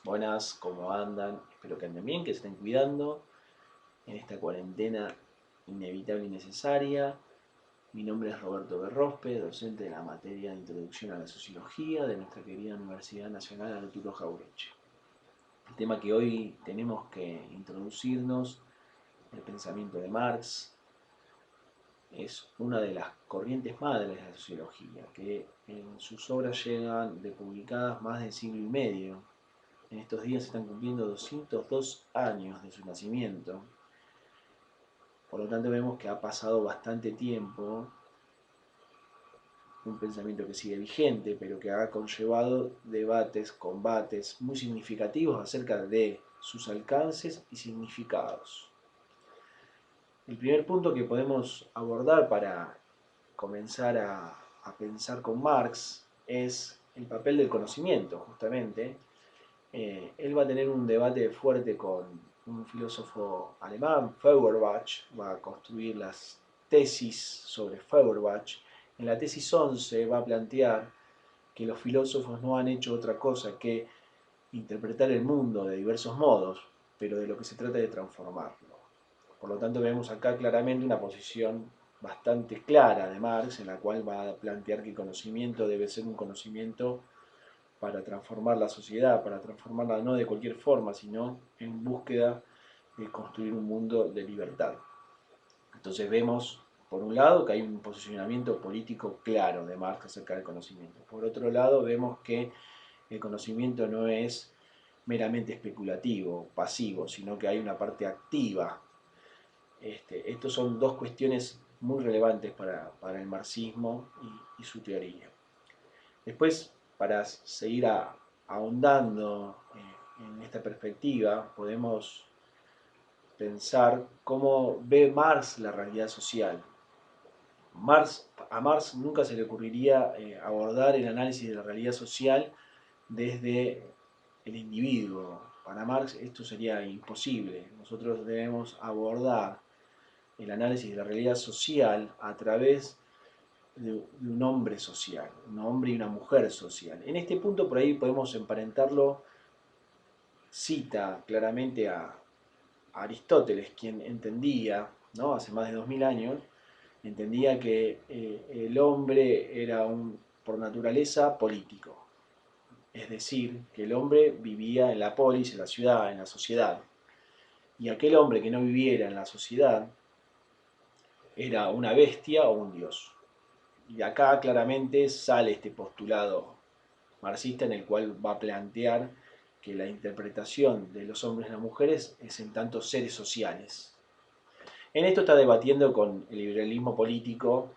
Buenas, ¿cómo andan? Espero que anden bien, que se estén cuidando en esta cuarentena inevitable y necesaria. Mi nombre es Roberto Berrospe, docente de la materia de Introducción a la Sociología de nuestra querida Universidad Nacional Arturo Jauretche. El tema que hoy tenemos que introducirnos, el pensamiento de Marx, es una de las corrientes madres de la sociología, que en sus obras llegan de publicadas más de siglo y medio. En estos días se están cumpliendo 202 años de su nacimiento. Por lo tanto vemos que ha pasado bastante tiempo, un pensamiento que sigue vigente, pero que ha conllevado debates, combates muy significativos acerca de sus alcances y significados. El primer punto que podemos abordar para comenzar a pensar con Marx es el papel del conocimiento, justamente. Él va a tener un debate fuerte con un filósofo alemán, Feuerbach, va a construir las tesis sobre Feuerbach. En la tesis 11 va a plantear que los filósofos no han hecho otra cosa que interpretar el mundo de diversos modos, pero de lo que se trata es de transformarlo. Por lo tanto, vemos acá claramente una posición bastante clara de Marx, en la cual va a plantear que el conocimiento debe ser un conocimiento para transformar la sociedad, para transformarla no de cualquier forma, sino en búsqueda de construir un mundo de libertad. Entonces vemos, por un lado, que hay un posicionamiento político claro de Marx acerca del conocimiento. Por otro lado, vemos que el conocimiento no es meramente especulativo, pasivo, sino que hay una parte activa. Estos son dos cuestiones muy relevantes para el marxismo y su teoría. Después, para seguir ahondando en esta perspectiva, podemos pensar cómo ve Marx la realidad social. A Marx nunca se le ocurriría abordar el análisis de la realidad social desde el individuo. Para Marx esto sería imposible. Nosotros debemos abordar el análisis de la realidad social a través de un hombre social, un hombre y una mujer social. En este punto por ahí podemos emparentarlo, cita claramente a Aristóteles, quien entendía, ¿no? Hace más de 2000 años, entendía que el hombre era por naturaleza político, es decir, que el hombre vivía en la polis, en la ciudad, en la sociedad, y aquel hombre que no viviera en la sociedad era una bestia o un dios. Y acá claramente sale este postulado marxista en el cual va a plantear que la interpretación de los hombres y las mujeres es en tanto seres sociales. En esto está debatiendo con el liberalismo político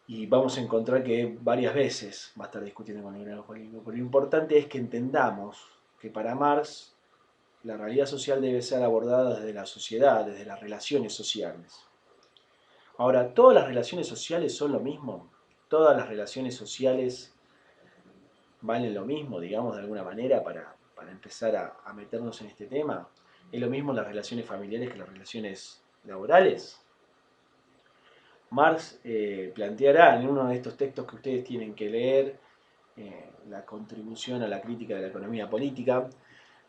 y vamos a encontrar que varias veces va a estar discutiendo con el liberalismo político. Pero lo importante es que entendamos que para Marx la realidad social debe ser abordada desde la sociedad, desde las relaciones sociales. Ahora, ¿todas las relaciones sociales son lo mismo? ¿Todas las relaciones sociales valen lo mismo, digamos, de alguna manera, para empezar a meternos en este tema? ¿Es lo mismo las relaciones familiares que las relaciones laborales? Marx planteará en uno de estos textos que ustedes tienen que leer, la contribución a la crítica de la economía política.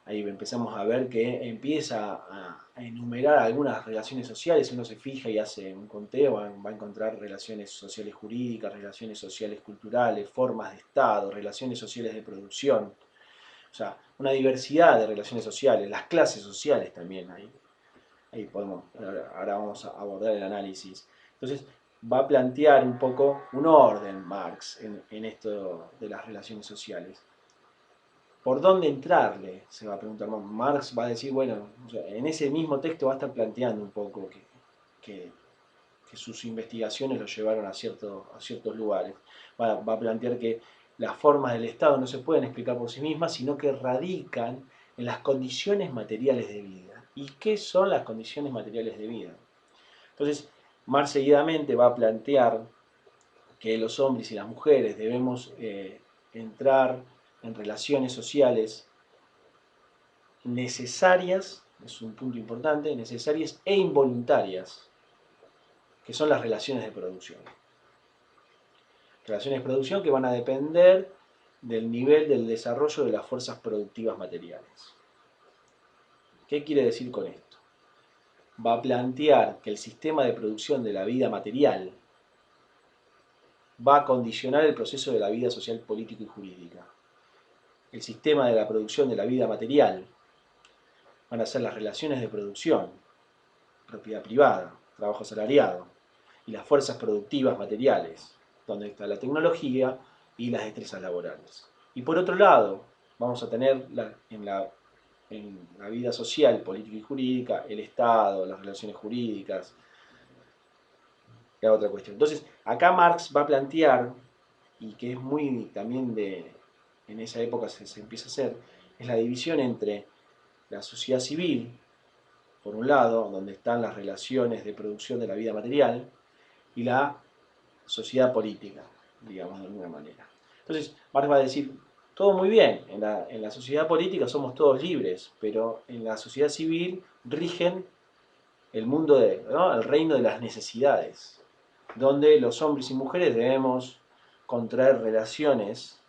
Ahí empezamos a ver que empieza a enumerar algunas relaciones sociales. Si uno se fija y hace un conteo, va a encontrar relaciones sociales jurídicas, relaciones sociales culturales, formas de Estado, relaciones sociales de producción. O sea, una diversidad de relaciones sociales, las clases sociales también. Ahí podemos, ahora vamos a abordar el análisis. Entonces, va a plantear un poco un orden Marx en esto de las relaciones sociales. ¿Por dónde entrarle? Se va a preguntar. Marx va a decir, bueno, o sea, en ese mismo texto va a estar planteando un poco que, que sus investigaciones lo llevaron a ciertos lugares. Va a plantear que las formas del Estado no se pueden explicar por sí mismas, sino que radican en las condiciones materiales de vida. ¿Y qué son las condiciones materiales de vida? Entonces, Marx seguidamente va a plantear que los hombres y las mujeres debemos entrar en relaciones sociales necesarias, es un punto importante, necesarias e involuntarias, que son las relaciones de producción. Relaciones de producción que van a depender del nivel del desarrollo de las fuerzas productivas materiales. ¿Qué quiere decir con esto? Va a plantear que el sistema de producción de la vida material va a condicionar el proceso de la vida social, política y jurídica. El sistema de la producción de la vida material van a ser las relaciones de producción, propiedad privada, trabajo asalariado, y las fuerzas productivas materiales, donde está la tecnología y las destrezas laborales. Y por otro lado, vamos a tener en la vida social, política y jurídica, el Estado, las relaciones jurídicas, y otra cuestión. Entonces, acá Marx va a plantear, y que es muy también en esa época se empieza a hacer, es la división entre la sociedad civil, por un lado, donde están las relaciones de producción de la vida material, y la sociedad política, digamos de alguna manera. Entonces, Marx va a decir, todo muy bien, en la sociedad política somos todos libres, pero en la sociedad civil rigen el mundo ¿no? El reino de las necesidades, donde los hombres y mujeres debemos contraer relaciones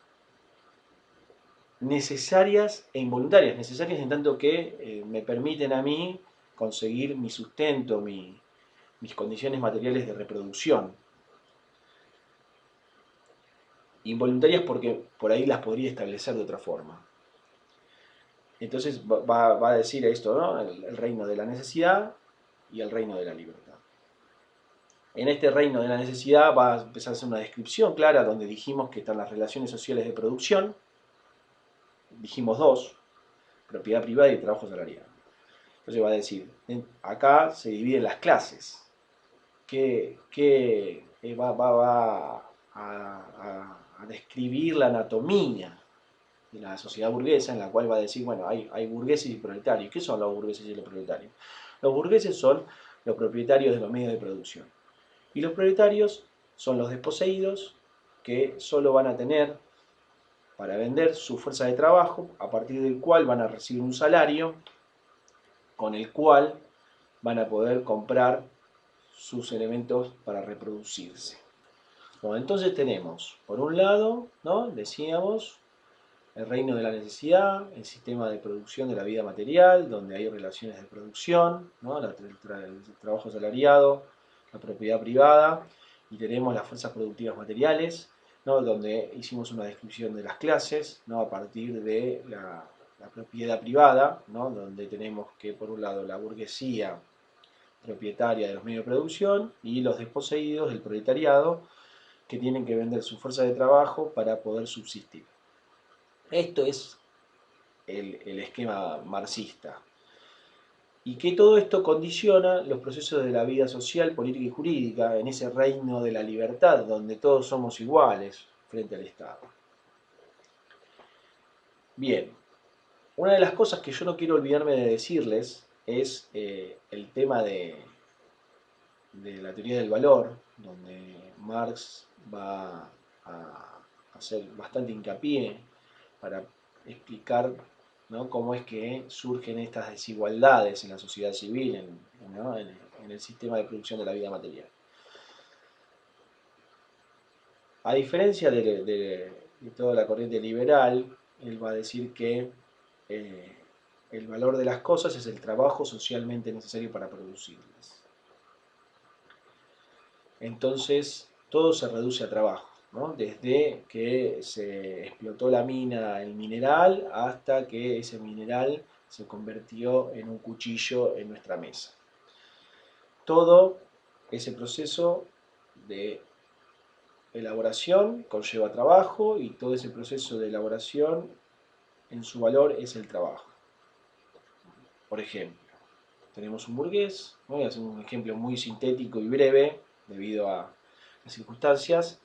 necesarias e involuntarias, necesarias en tanto que me permiten a mí conseguir mi sustento, mis condiciones materiales de reproducción. Involuntarias porque por ahí las podría establecer de otra forma. Entonces va a decir esto, ¿no? El reino de la necesidad y el reino de la libertad. En este reino de la necesidad va a empezar a hacer una descripción clara donde dijimos que están las relaciones sociales de producción, dijimos dos, propiedad privada y trabajo salarial. Entonces va a decir, acá se dividen las clases, que va a describir la anatomía de la sociedad burguesa, en la cual va a decir, bueno, hay burgueses y proletarios. ¿Qué son los burgueses y los proletarios? Los burgueses son los propietarios de los medios de producción. Y los proletarios son los desposeídos que solo van a tener para vender su fuerza de trabajo, a partir del cual van a recibir un salario con el cual van a poder comprar sus elementos para reproducirse. Bueno, entonces tenemos, por un lado, ¿no? Decíamos, el reino de la necesidad, el sistema de producción de la vida material, donde hay relaciones de producción, ¿no? El trabajo asalariado, la propiedad privada, y tenemos las fuerzas productivas materiales, ¿no? Donde hicimos una descripción de las clases, ¿no? A partir de la propiedad privada, ¿no? Donde tenemos que, por un lado, la burguesía propietaria de los medios de producción y los desposeídos, el proletariado, que tienen que vender su fuerza de trabajo para poder subsistir. Esto es el esquema marxista. Y que todo esto condiciona los procesos de la vida social, política y jurídica en ese reino de la libertad, donde todos somos iguales frente al Estado. Bien, una de las cosas que yo no quiero olvidarme de decirles es el tema de la teoría del valor, donde Marx va a hacer bastante hincapié para explicar, ¿no? Cómo es que surgen estas desigualdades en la sociedad civil, ¿no? en el sistema de producción de la vida material. A diferencia de toda la corriente liberal, él va a decir que el valor de las cosas es el trabajo socialmente necesario para producirlas. Entonces, todo se reduce a trabajo, ¿no? Desde que se explotó la mina, el mineral, hasta que ese mineral se convirtió en un cuchillo en nuestra mesa. Todo ese proceso de elaboración conlleva trabajo y todo ese proceso de elaboración en su valor es el trabajo. Por ejemplo, tenemos un burgués, voy a hacer un ejemplo muy sintético y breve debido a las circunstancias,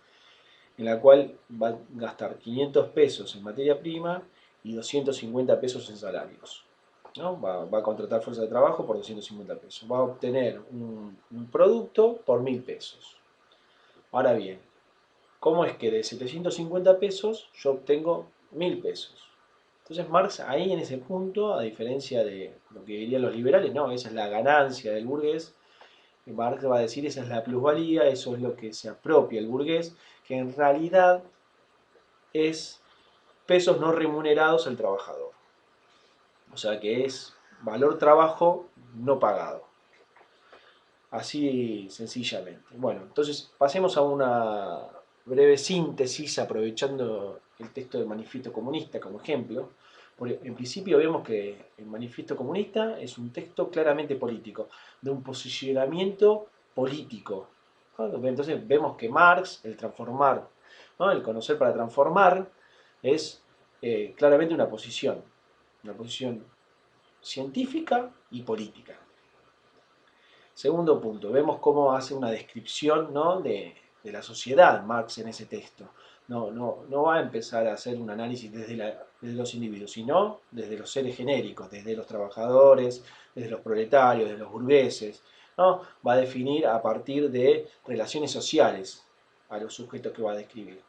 en la cual va a gastar 500 pesos en materia prima y 250 pesos en salarios. ¿No? Va a contratar fuerza de trabajo por 250 pesos. Va a obtener un producto por 1000 pesos. Ahora bien, ¿cómo es que de 750 pesos yo obtengo 1000 pesos? Entonces Marx ahí en ese punto, a diferencia de lo que dirían los liberales, no, esa es la ganancia del burgués. Marx va a decir esa es la plusvalía, eso es lo que se apropia el burgués, que en realidad es pesos no remunerados al trabajador. O sea que es valor trabajo no pagado. Así sencillamente. Bueno, entonces pasemos a una breve síntesis aprovechando el texto del Manifiesto Comunista como ejemplo. Porque en principio vemos que el Manifiesto Comunista es un texto claramente político, de un posicionamiento político. Entonces vemos que Marx, el transformar, ¿no? El conocer para transformar, es claramente una posición científica y política. Segundo punto, vemos cómo hace una descripción, ¿no? de la sociedad Marx en ese texto. No va a empezar a hacer un análisis desde los individuos, sino desde los seres genéricos, desde los trabajadores, desde los proletarios, desde los burgueses. ¿No? Va a definir a partir de relaciones sociales a los sujetos que va a describir.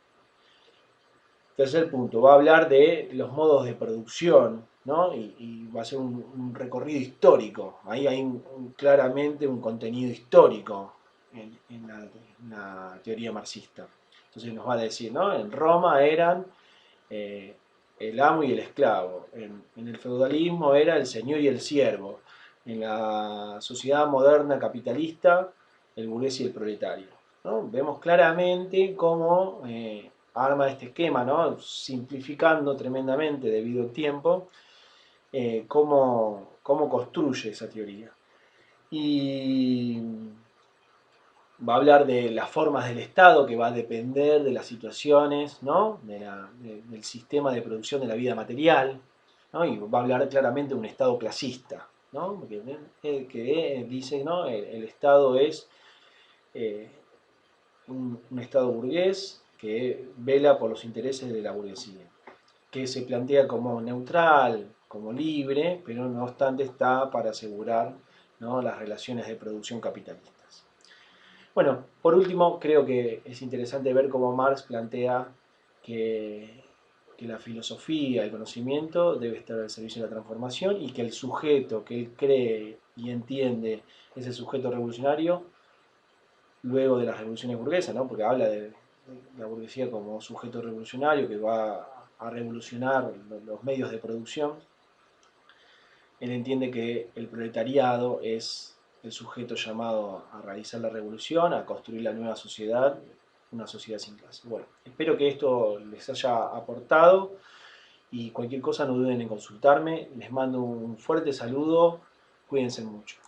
Tercer punto, va a hablar de los modos de producción, ¿no? y va a ser un recorrido histórico. Ahí hay claramente un contenido histórico en la teoría marxista. Entonces nos va a decir, ¿no? En Roma eran el amo y el esclavo, en el feudalismo era el señor y el siervo, en la sociedad moderna capitalista el burgués y el proletario. ¿No? Vemos claramente cómo arma este esquema, ¿no? Simplificando tremendamente debido al tiempo, cómo construye esa teoría. Y va a hablar de las formas del Estado, que va a depender de las situaciones, ¿no? Del sistema de producción de la vida material, ¿no? Y va a hablar claramente de un Estado clasista, ¿no? que dice, ¿no? El Estado es un Estado burgués que vela por los intereses de la burguesía, que se plantea como neutral, como libre, pero no obstante está para asegurar, ¿no? las relaciones de producción capitalistas. Bueno, por último, creo que es interesante ver cómo Marx plantea que la filosofía, el conocimiento debe estar al servicio de la transformación y que el sujeto que él cree y entiende es el sujeto revolucionario luego de las revoluciones burguesas, ¿no? Porque habla de la burguesía como sujeto revolucionario que va a revolucionar los medios de producción. Él entiende que el proletariado es el sujeto llamado a realizar la revolución, a construir la nueva sociedad, una sociedad sin clase. Bueno, espero que esto les haya aportado y cualquier cosa no duden en consultarme. Les mando un fuerte saludo, cuídense mucho.